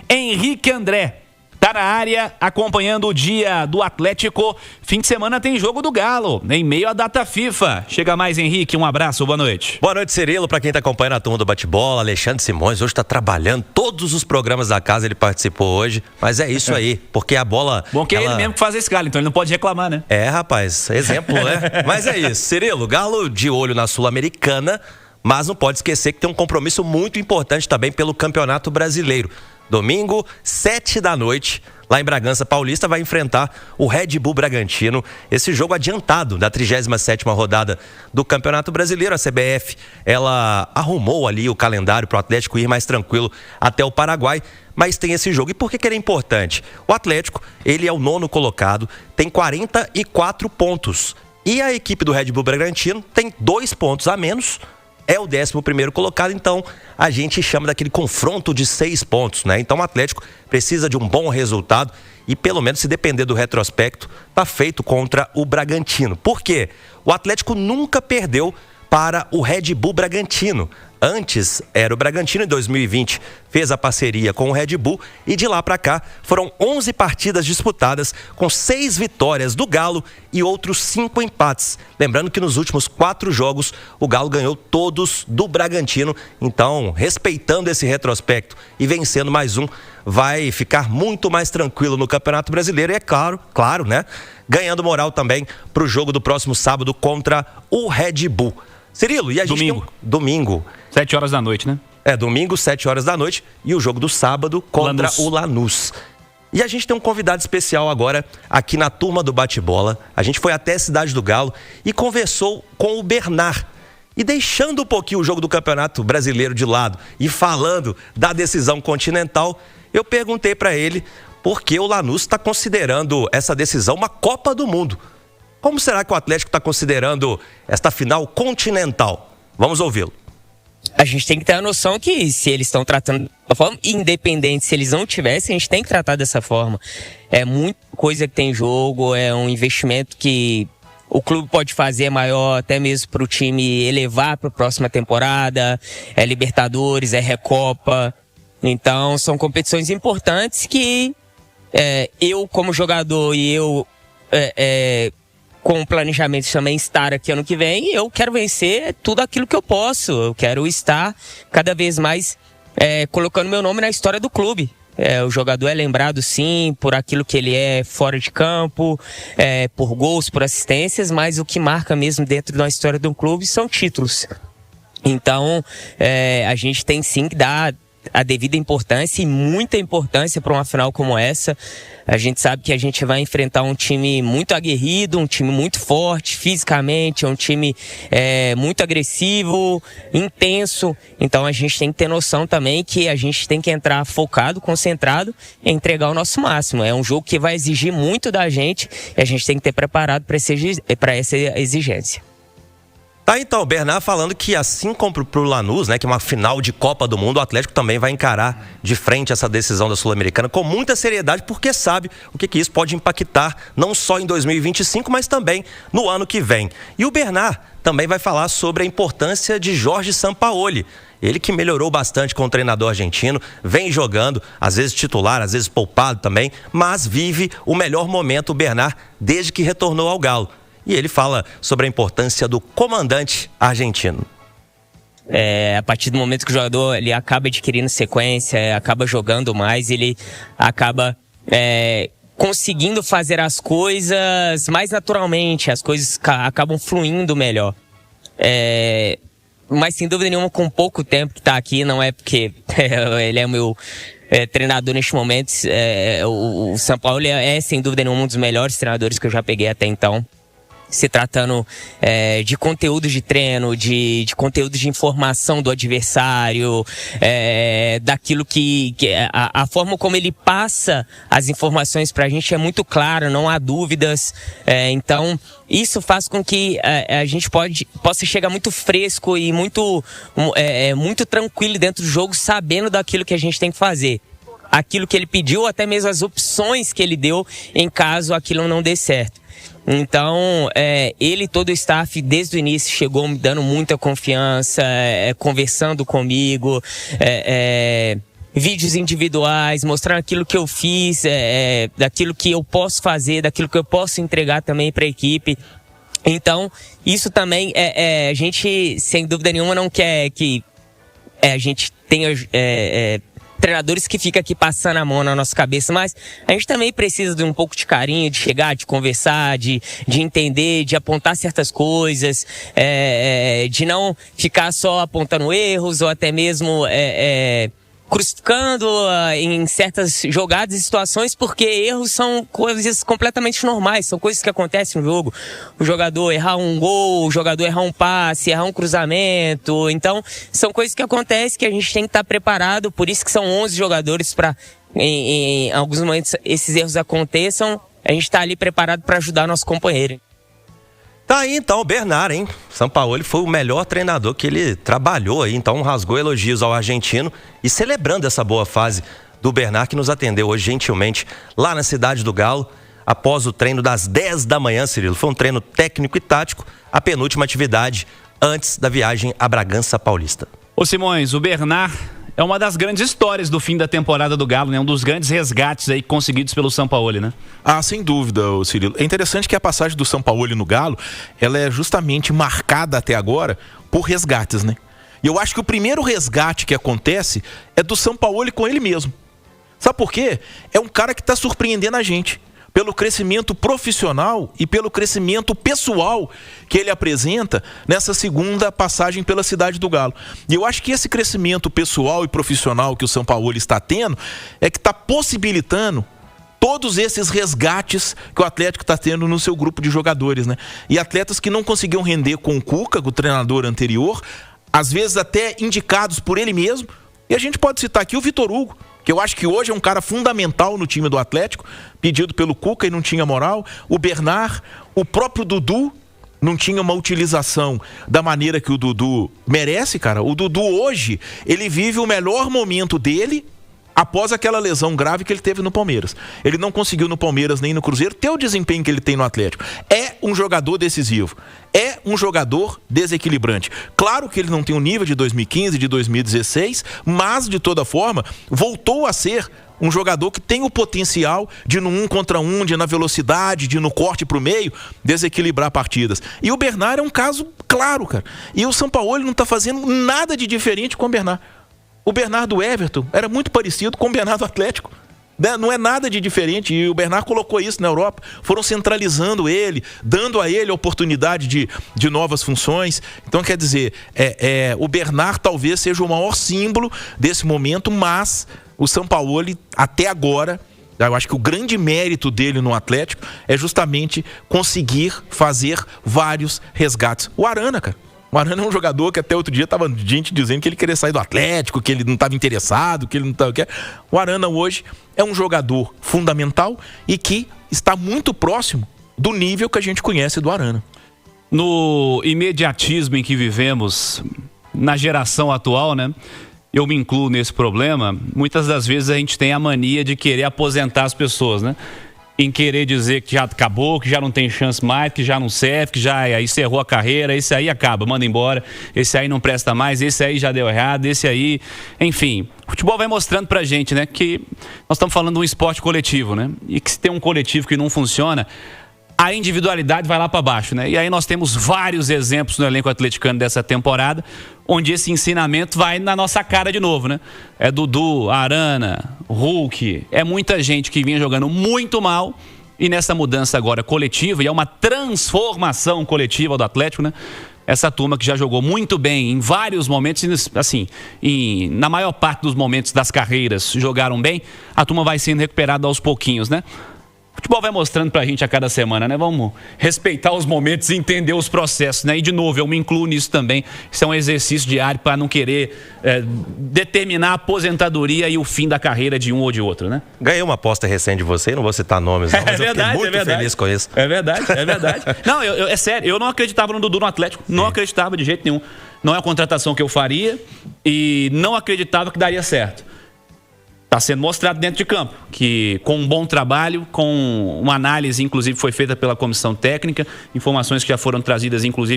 Henrique André tá na área acompanhando o dia do Atlético. Fim de semana tem jogo do Galo, em meio à data FIFA. Chega mais, Henrique, um abraço, boa noite. Boa noite, Cirilo, para quem tá acompanhando a turma do Bate-Bola. Alexandre Simões hoje tá trabalhando, todos os programas da casa ele participou hoje, mas é isso aí, porque a bola... Bom que é ele mesmo que faz esse Galo, então ele não pode reclamar, né? É, rapaz, exemplo, né? Mas é isso, Cirilo, Galo de olho na Sul-Americana, mas não pode esquecer que tem um compromisso muito importante também pelo Campeonato Brasileiro. Domingo, 7h, lá em Bragança Paulista, vai enfrentar o Red Bull Bragantino. Esse jogo adiantado da 37ª rodada do Campeonato Brasileiro. A CBF, ela arrumou ali o calendário para o Atlético ir mais tranquilo até o Paraguai. Mas tem esse jogo. E por que ele é importante? O Atlético, ele é o 9º colocado, tem 44 pontos. E a equipe do Red Bull Bragantino tem 2 pontos a menos. É o 11º colocado, então a gente chama daquele confronto de 6 pontos, né? Então o Atlético precisa de um bom resultado e pelo menos se depender do retrospecto, tá feito contra o Bragantino. Por quê? O Atlético nunca perdeu para o Red Bull Bragantino. Antes era o Bragantino, em 2020 fez a parceria com o Red Bull e de lá para cá foram 11 partidas disputadas com 6 vitórias do Galo e outros 5 empates. Lembrando que nos últimos 4 jogos o Galo ganhou todos do Bragantino. Então, respeitando esse retrospecto e vencendo mais um, vai ficar muito mais tranquilo no Campeonato Brasileiro e é claro, né? Ganhando moral também para o jogo do próximo sábado contra o Red Bull. Cirilo, e a gente domingo. 7h, né? É, domingo, 7h, e o jogo do sábado contra o Lanús. E a gente tem um convidado especial agora aqui na turma do Bate-Bola. A gente foi até a Cidade do Galo e conversou com o Bernard. E deixando um pouquinho o jogo do Campeonato Brasileiro de lado e falando da decisão continental, eu perguntei para ele por que o Lanús está considerando essa decisão uma Copa do Mundo. Como será que o Atlético está considerando esta final continental? Vamos ouvi-lo. A gente tem que ter a noção que se eles estão tratando dessa forma, independente se eles não tivessem, a gente tem que tratar dessa forma. É muita coisa que tem em jogo, é um investimento que o clube pode fazer maior, até mesmo para o time elevar para a próxima temporada. É Libertadores, é Recopa. Então são competições importantes que eu como jogador e eu... com o planejamento de também estar aqui ano que vem, eu quero vencer tudo aquilo que eu posso. Eu quero estar cada vez mais colocando meu nome na história do clube. O jogador é lembrado, sim, por aquilo que ele é fora de campo, por gols, por assistências, mas o que marca mesmo dentro da história de um clube são títulos. Então, a gente tem sim que dar a devida importância e muita importância para uma final como essa. A gente sabe que a gente vai enfrentar um time muito aguerrido, um time muito forte fisicamente, um time muito agressivo, intenso. Então a gente tem que ter noção também que a gente tem que entrar focado, concentrado e entregar o nosso máximo. É um jogo que vai exigir muito da gente e a gente tem que ter preparado para essa exigência. Tá, então, o Bernard falando que assim como pro Lanús, né, que é uma final de Copa do Mundo, o Atlético também vai encarar de frente essa decisão da Sul-Americana com muita seriedade, porque sabe o que isso pode impactar não só em 2025, mas também no ano que vem. E o Bernard também vai falar sobre a importância de Jorge Sampaoli. Ele que melhorou bastante com o treinador argentino, vem jogando, às vezes titular, às vezes poupado também, mas vive o melhor momento, o Bernard, desde que retornou ao Galo. E ele fala sobre a importância do comandante argentino. A partir do momento que o jogador ele acaba adquirindo sequência, acaba jogando mais, ele acaba conseguindo fazer as coisas mais naturalmente, as coisas acabam fluindo melhor. Mas sem dúvida nenhuma, com pouco tempo que está aqui, não é porque ele é o meu treinador neste momento. O Sampaoli é sem dúvida nenhuma um dos melhores treinadores que eu já peguei até então. Se tratando de conteúdo de treino, de conteúdo de informação do adversário, daquilo que a forma como ele passa as informações pra gente é muito clara, não há dúvidas. Então, isso faz com que a gente possa chegar muito fresco e muito tranquilo dentro do jogo, sabendo daquilo que a gente tem que fazer. Aquilo que ele pediu, até mesmo as opções que ele deu em caso aquilo não dê certo. Então, ele, todo o staff, desde o início, chegou me dando muita confiança, conversando comigo, vídeos individuais, mostrando aquilo que eu fiz, daquilo que eu posso fazer, daquilo que eu posso entregar também para a equipe. Então, isso também, a gente, sem dúvida nenhuma, não quer que a gente tenha treinadores que ficam aqui passando a mão na nossa cabeça, mas a gente também precisa de um pouco de carinho, de chegar, de conversar, de entender, de apontar certas coisas, de não ficar só apontando erros ou até mesmo crucificando em certas jogadas e situações, porque erros são coisas completamente normais, são coisas que acontecem no jogo. O jogador errar um gol, o jogador errar um passe, errar um cruzamento. Então, são coisas que acontecem que a gente tem que estar preparado, por isso que são 11 jogadores para, em alguns momentos, esses erros aconteçam, a gente está ali preparado para ajudar nosso companheiro. Tá aí então o Bernard, hein? Sampaoli foi o melhor treinador que ele trabalhou aí, então rasgou elogios ao argentino e celebrando essa boa fase do Bernard, que nos atendeu hoje gentilmente lá na Cidade do Galo, após o treino das 10 da manhã, Cirilo. Foi um treino técnico e tático, a penúltima atividade antes da viagem a Bragança Paulista. Ô Simões, o Bernard é uma das grandes histórias do fim da temporada do Galo, né? Um dos grandes resgates aí conseguidos pelo Sampaoli, né? Ah, sem dúvida, Cirilo. É interessante que a passagem do Sampaoli no Galo, ela é justamente marcada até agora por resgates, né? E eu acho que o primeiro resgate que acontece é do Sampaoli com ele mesmo. Sabe por quê? É um cara que está surpreendendo a gente pelo crescimento profissional e pelo crescimento pessoal que ele apresenta nessa segunda passagem pela Cidade do Galo. E eu acho que esse crescimento pessoal e profissional que o Sampaoli está tendo é que está possibilitando todos esses resgates que o Atlético está tendo no seu grupo de jogadores, né? E atletas que não conseguiam render com o Cuca, com o treinador anterior, às vezes até indicados por ele mesmo. E a gente pode citar aqui o Vitor Hugo, que eu acho que hoje é um cara fundamental no time do Atlético, pedido pelo Cuca e não tinha moral. O Bernard, o próprio Dudu, não tinha uma utilização da maneira que o Dudu merece, cara. O Dudu hoje, ele vive o melhor momento dele após aquela lesão grave que ele teve no Palmeiras. Ele não conseguiu no Palmeiras nem no Cruzeiro ter o desempenho que ele tem no Atlético. É um jogador decisivo. É um jogador desequilibrante. Claro que ele não tem o nível de 2015, de 2016, mas, de toda forma, voltou a ser um jogador que tem o potencial de no 1 contra 1, de ir na velocidade, de ir no corte para o meio, desequilibrar partidas. E o Bernard é um caso claro, cara. E o Sampaoli não está fazendo nada de diferente com o Bernard. O Bernard do Everton era muito parecido com o Bernard do Atlético. Não é nada de diferente, e o Bernard colocou isso na Europa. Foram centralizando ele, dando a ele a oportunidade de novas funções. Então, quer dizer, o Bernard talvez seja o maior símbolo desse momento, mas o Sampaoli, até agora, eu acho que o grande mérito dele no Atlético é justamente conseguir fazer vários resgates. O Arana, cara. O Arana é um jogador que até outro dia tava gente dizendo que ele queria sair do Atlético, que ele não estava interessado, que ele não estava... O Arana hoje é um jogador fundamental e que está muito próximo do nível que a gente conhece do Arana. No imediatismo em que vivemos, na geração atual, né? Eu me incluo nesse problema. Muitas das vezes a gente tem a mania de querer aposentar as pessoas, né? Em querer dizer que já acabou, que já não tem chance mais, que já não serve, que já encerrou a carreira, esse aí acaba, manda embora, esse aí não presta mais, esse aí já deu errado, esse aí... Enfim, o futebol vai mostrando pra gente, né, que nós estamos falando de um esporte coletivo, né? E que se tem um coletivo que não funciona, a individualidade vai lá para baixo, né? E aí nós temos vários exemplos no elenco atleticano dessa temporada, onde esse ensinamento vai na nossa cara de novo, né? É Dudu, Arana, Hulk, é muita gente que vinha jogando muito mal, e nessa mudança agora coletiva, e é uma transformação coletiva do Atlético, né? Essa turma que já jogou muito bem em vários momentos, assim, na maior parte dos momentos das carreiras jogaram bem, a turma vai sendo recuperada aos pouquinhos, né? O futebol vai mostrando pra gente a cada semana, né? Vamos respeitar os momentos e entender os processos, né? E de novo, eu me incluo nisso também. Isso é um exercício diário para não querer determinar a aposentadoria e o fim da carreira de um ou de outro, né? Ganhei uma aposta recente de você, não vou citar nomes, não, mas eu fiquei muito feliz com isso. É verdade. Não, é sério, eu não acreditava no Dudu no Atlético, não acreditava de jeito nenhum. Não é a contratação que eu faria e não acreditava que daria certo. Está sendo mostrado dentro de campo, que com um bom trabalho, com uma análise, inclusive, foi feita pela comissão técnica, informações que já foram trazidas, inclusive,